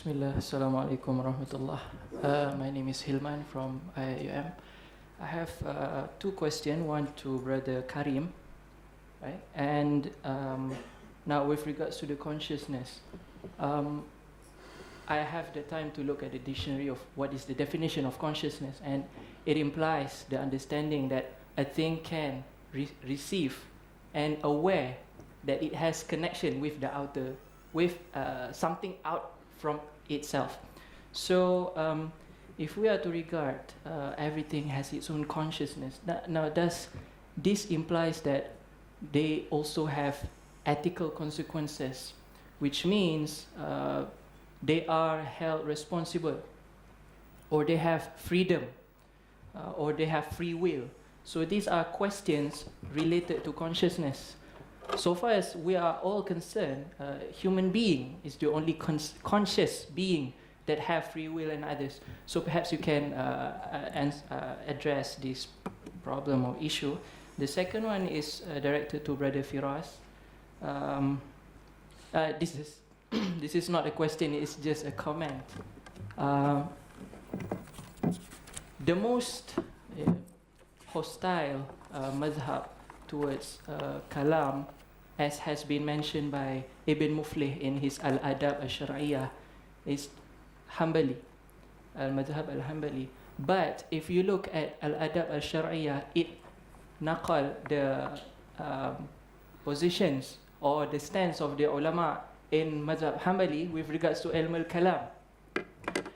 Bismillah, Assalamu alaikum warahmatullah. My name is Hilman from IIUM. I have two questions, one to Brother Karim, right? And now with regards to the consciousness, I have the time to look at the dictionary of what is the definition of consciousness, and it implies the understanding that a thing can receive and aware that it has connection with the outer, with something out from itself. So if we are to regard everything has its own consciousness, now does this implies that they also have ethical consequences, which means they are held responsible, or they have freedom, or they have free will. So these are questions related to consciousness. So far as we are all concerned, human being is the only conscious being that have free will and others. So perhaps you can address this problem or issue. The second one is directed to Brother Firas. This is not a question, it's just a comment. The most hostile madhab towards Kalam, as has been mentioned by Ibn Muflih in his Al-Adab Al-Shar'iyah, is Hanbali, Al-Madhab Al-Hanbali. But if you look at Al-Adab Al-Shar'iyah, it naqal the positions or the stance of the ulama in Madhab Hanbali with regards to Ilm al-Kalam.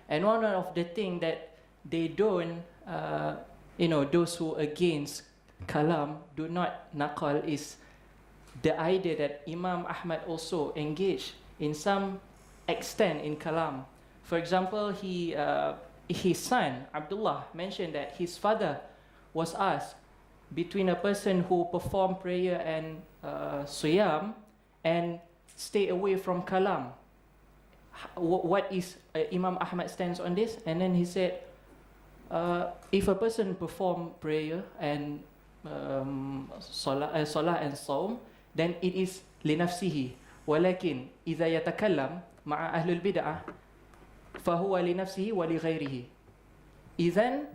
And one of the things that they don't, those who against Kalam do not naqal is the idea that Imam Ahmad also engaged in some extent in Kalam. For example, his son, Abdullah, mentioned that his father was asked between a person who performed prayer and siyam and stay away from Kalam. What is Imam Ahmad stance on this? And then he said, if a person perform prayer and salah and saum, then it is linafsihi. Walakin idza yatakallam ma'a ahlul bid'ah fahuwa linafsihi wa lighairihi. Idhan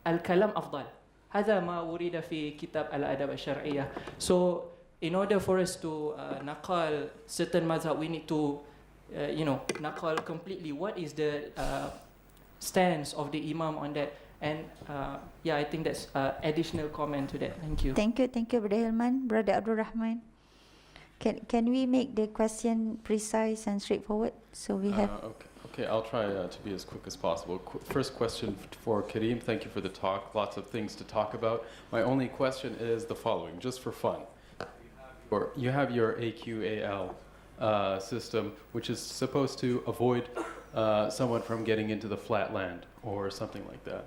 al-kalam afdal. Hadha ma urida fi kitab al-adab al-shar'iyyah. So in order for us to naqal certain mazhab, we need to naqal completely what is the stance of the imam on that. And I think that's additional comment to that. Thank you. Thank you, Brother Hilman. Brother Abdul Rahman, can we make the question precise and straightforward? So we have. Okay, I'll try to be as quick as possible. First question for Kareem. Thank you for the talk. Lots of things to talk about. My only question is the following, just for fun. You have your AQAL system, which is supposed to avoid someone from getting into the flat land or something like that.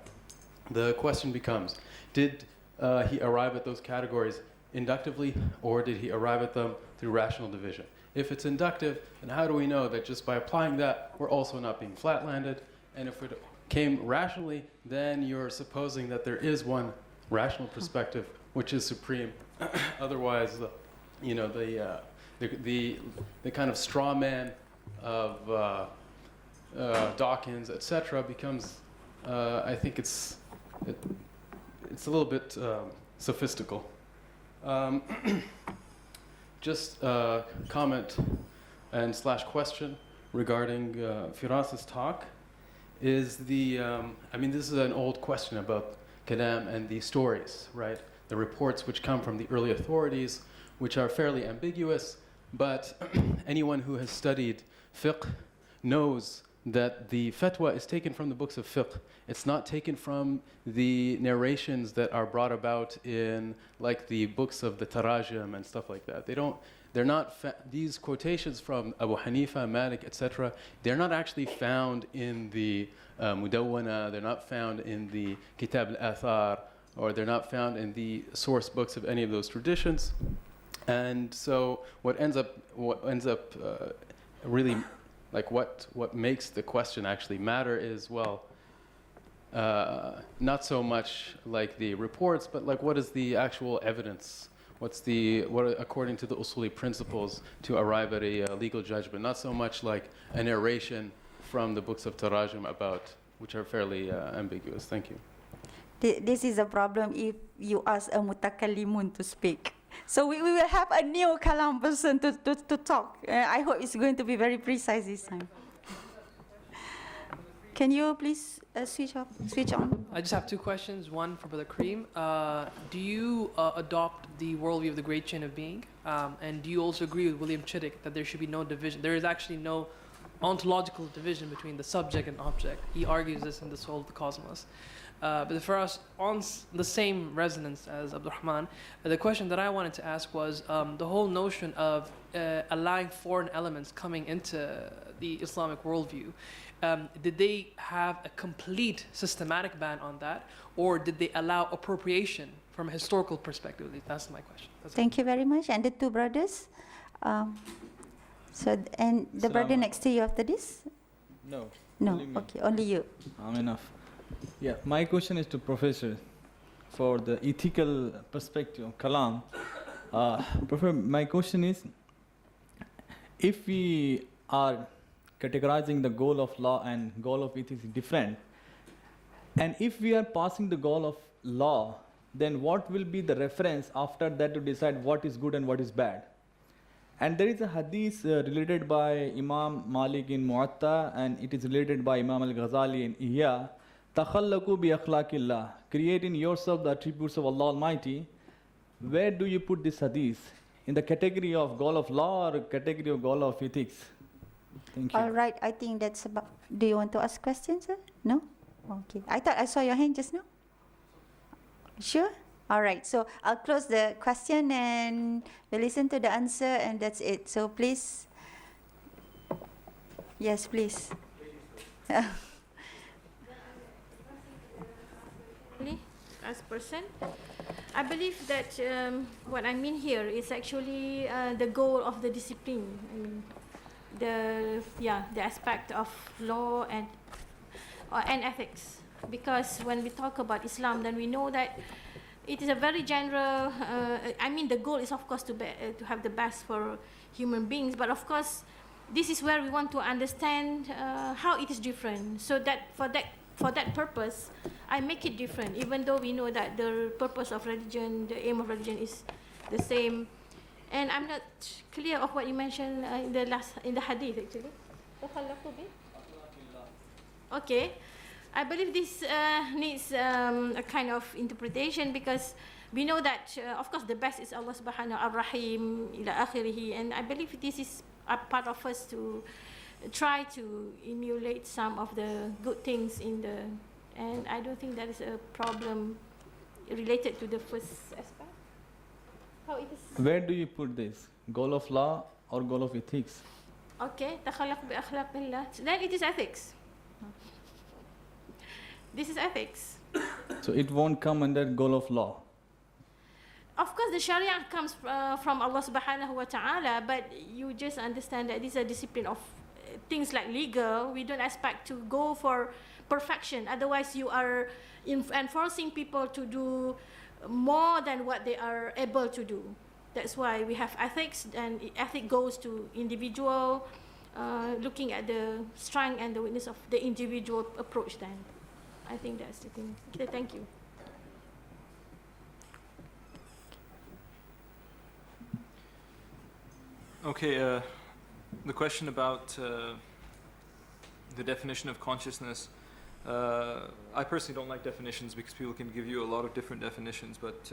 The question becomes, did he arrive at those categories inductively, or did he arrive at them through rational division? If it's inductive, then how do we know that just by applying that, we're also not being flat-landed? And if it came rationally, then you're supposing that there is one rational perspective, which is supreme. Otherwise, the kind of straw man of Dawkins, etc., becomes, I think it's a little bit sophistical. Just a comment and / question regarding Firas's talk is this is an old question about Kalam and the stories, right? The reports which come from the early authorities, which are fairly ambiguous, but anyone who has studied fiqh knows that the fatwa is taken from the books of fiqh. It's not taken from the narrations that are brought about in like the books of the Tarajim and stuff like that. They're not these quotations from Abu Hanifa, Malik, etc. They're not actually found in the Mudawwana. They're not found in the Kitab al-Athar, or they're not found in the source books of any of those traditions. And so what ends up really, like what makes the question actually matter is, not so much like the reports, but like what is the actual evidence? What according to the usuli principles to arrive at a legal judgment? Not so much like a narration from the books of Tarajum which are fairly ambiguous. Thank you. This is a problem if you ask a mutakallimun to speak. So we will have a new Kalam person to talk. I hope it's going to be very precise this time. Can you please switch on? I just have two questions. One for Brother Kareem. Do you adopt the worldview of the great chain of being? And do you also agree with William Chittick that there should be no division? There is actually no ontological division between the subject and object. He argues this in The Soul of the Cosmos. But for us, on the same resonance as Abdurrahman, the question that I wanted to ask was the whole notion of allowing foreign elements coming into the Islamic worldview. Did they have a complete systematic ban on that, or did they allow appropriation from a historical perspective? That's my question. Thank you very much. And the two brothers? And the brother next to you after this? No. No, okay, only you. Enough. Yeah, my question is to Professor for the ethical perspective of Kalam. Professor, my question is, if we are categorizing the goal of law and goal of ethics different, and if we are passing the goal of law, then what will be the reference after that to decide what is good and what is bad? And there is a hadith related by Imam Malik in Muwatta, and it is related by Imam al-Ghazali in Ihya. Takhallaku bi akhlaqillah, create in yourself the attributes of Allah Almighty. Where do you put this hadith? In the category of goal of law or category of goal of ethics? Thank you. All right, I think that's about. Do you want to ask questions, sir? No? Okay. I thought I saw your hand just now. Sure? All right, so I'll close the question and we'll listen to the answer, and that's it. So please. Yes, please. As person, I believe that what I mean here is actually the goal of the discipline. I mean, the aspect of law and ethics. Because when we talk about Islam, then we know that it is a very general. I mean, the goal is of course to have the best for human beings, but of course, this is where we want to understand how it is different. So that for that purpose, I make it different, even though we know that the purpose of religion, the aim of religion is the same. And I'm not clear of what you mentioned in the hadith actually. Okay, I believe this needs a kind of interpretation, because we know that of course the best is Allah subhanahu ar-Rahim ila akhirih, and I believe this is a part of us to try to emulate some of the good things and I don't think that is a problem related to the first aspect. How it is? Where do you put this? Goal of law or goal of ethics? Okay, takhallaq bi akhlaqillah. Then it is ethics. This is ethics. So it won't come under goal of law. Of course, the Sharia comes from Allah subhanahu wa ta'ala, but you just understand that this is a discipline of things like legal. We don't expect to go for perfection. Otherwise, you are enforcing people to do more than what they are able to do. That's why we have ethics, and ethic goes to individual, looking at the strength and the weakness of the individual approach then. I think that's the thing. Okay, thank you. Okay, the question about the definition of consciousness. I personally don't like definitions because people can give you a lot of different definitions, but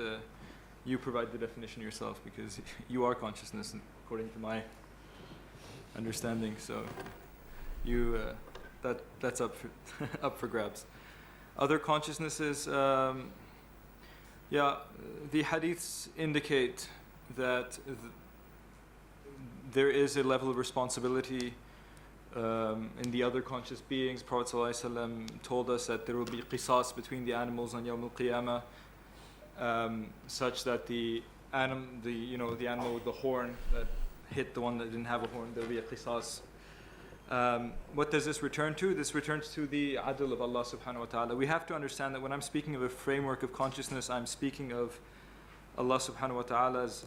you provide the definition yourself because you are consciousness, according to my understanding. So you that's up for grabs. Other consciousnesses, the hadiths indicate that there is a level of responsibility in the other conscious beings. Prophet ﷺ told us that there will be qisas between the animals on Yawm al-Qiyamah, such that the animal with the horn that hit the one that didn't have a horn, there will be a qisas. What does this return to? This returns to the adl of Allah subhanahu wa ta'ala. We have to understand that when I'm speaking of a framework of consciousness, I'm speaking of Allah subhanahu wa ta'ala's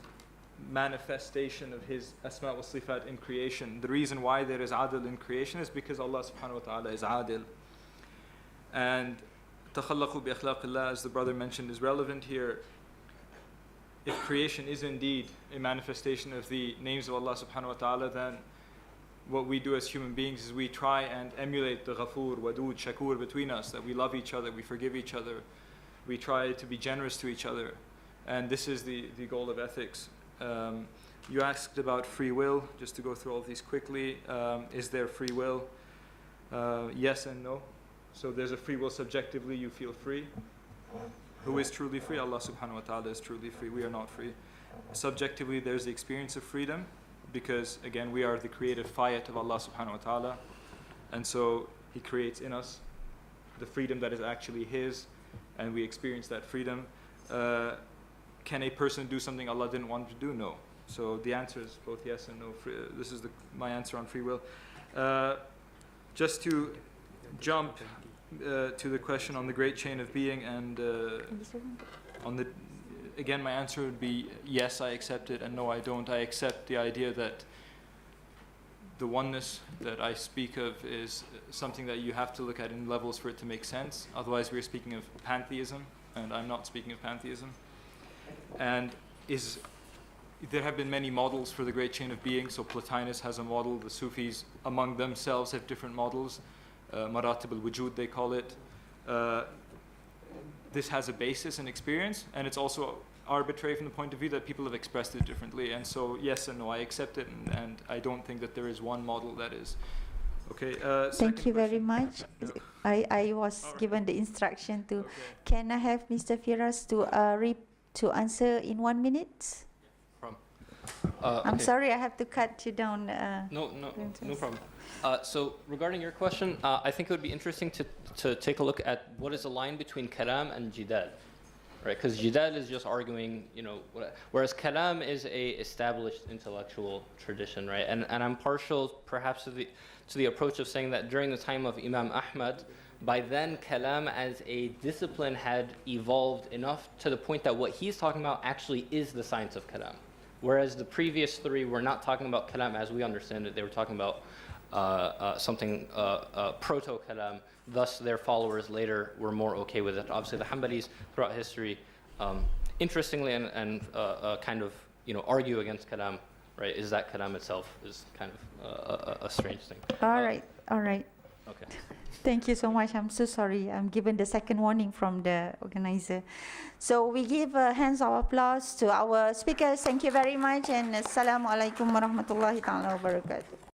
manifestation of His Asma wa Sifat in creation. The reason why there is adl in creation is because Allah subhanahu wa ta'ala is adil. And takhallaqu bi akhlaqillah, as the brother mentioned, is relevant here. If creation is indeed a manifestation of the names of Allah subhanahu wa ta'ala, then what we do as human beings is we try and emulate the Ghafoor, Wadud, Shakur between us, that we love each other, we forgive each other, we try to be generous to each other. And this is the goal of ethics. You asked about free will, just to go through all of these quickly. Is there free will? Yes and no. So there's a free will subjectively, you feel free. Who is truly free? Allah subhanahu wa ta'ala is truly free. We are not free. Subjectively, there's the experience of freedom, because again, we are the creative fayat of Allah subhanahu wa ta'ala. And so He creates in us the freedom that is actually His, and we experience that freedom. Can a person do something Allah didn't want to do? No. So the answer is both yes and no. This is my answer on free will. Just to jump to the question on the great chain of being, and on the, again, my answer would be yes, I accept it, and no, I don't. I accept the idea that the oneness that I speak of is something that you have to look at in levels for it to make sense. Otherwise, we're speaking of pantheism, and I'm not speaking of pantheism. And there have been many models for the great chain of being. So Plotinus has a model. The Sufis among themselves have different models. Maratib al-Wujud, they call it. This has a basis in experience, and it's also arbitrary from the point of view that people have expressed it differently. And so, yes and no, I accept it, and I don't think that there is one model that is. Okay. Thank you very much. No. I was given the instruction to. Okay. Can I have Mr. Firas to answer in 1 minute? I'm Okay. sorry, I have to cut you down. No problem. So regarding your question, I think it would be interesting to take a look at what is the line between kalam and jidal, right? Because jidal is just arguing, whereas kalam is a established intellectual tradition, right? And I'm partial, perhaps, to the approach of saying that during the time of Imam Ahmad, by then kalam as a discipline had evolved enough to the point that what he's talking about actually is the science of kalam. Whereas the previous three were not talking about kalam as we understand it. They were talking about something proto-kalam. Thus, their followers later were more okay with it. Obviously, the Hanbalis throughout history, interestingly and kind of argue against kalam. Right? Is that kalam itself is kind of a strange thing. All right. Okay. Thank you so much. I'm so sorry. I'm given the second warning from the organizer. So we give hands of applause to our speakers. Thank you very much. And Assalamu alaikum warahmatullahi ta'ala wabarakatuh.